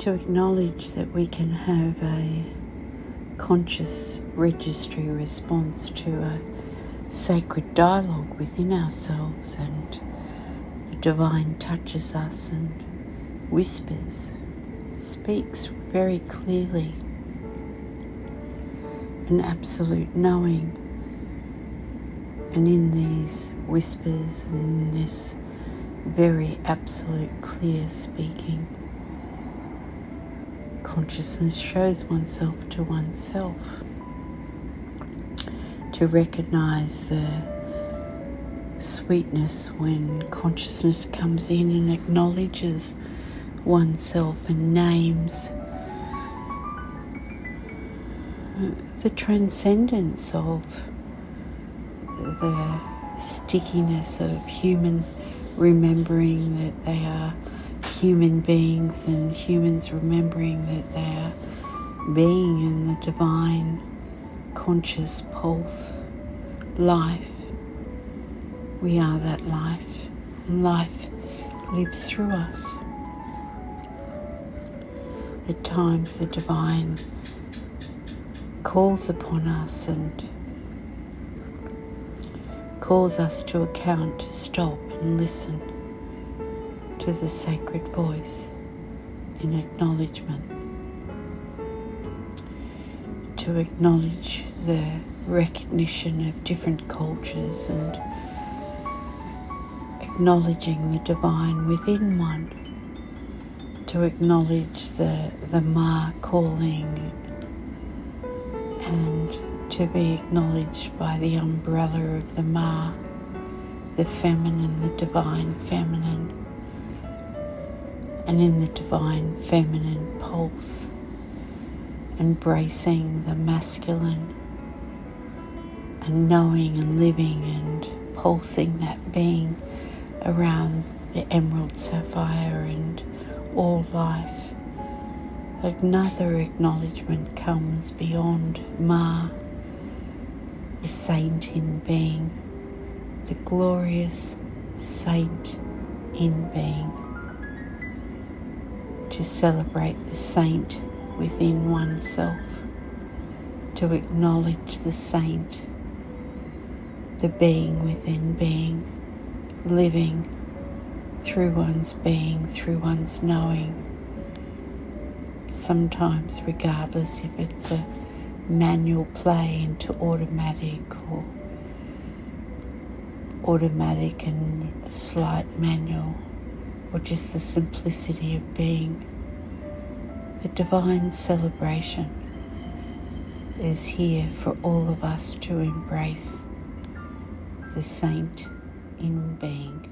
to acknowledge that we can have a conscious registry response to a sacred dialogue within ourselves, and the divine touches us and whispers, speaks very clearly, an absolute knowing. And in these whispers and in this very absolute clear speaking, consciousness shows oneself to oneself, to recognize the sweetness when consciousness comes in and acknowledges oneself and names the transcendence of the stickiness of human remembering that they are human beings, and humans remembering that they are being in the divine conscious pulse life. We are that life, and life lives through us. At times the divine calls upon us and calls us to account, to stop and listen to the sacred voice in acknowledgement, to acknowledge the recognition of different cultures and acknowledging the divine within one, to acknowledge the Ma calling and to be acknowledged by the umbrella of the Ma, the feminine, the divine feminine, and in the divine feminine pulse, embracing the masculine and knowing and living and pulsing that being around the emerald sapphire and all life. Another acknowledgement comes beyond Ma, the saint in being, the glorious saint in being, to celebrate the saint within oneself, to acknowledge the saint, the being within being, living through one's being, through one's knowing, sometimes regardless if it's a manual play into automatic or automatic and a slight manual, or just the simplicity of being. The divine celebration is here for all of us to embrace, the saint in being.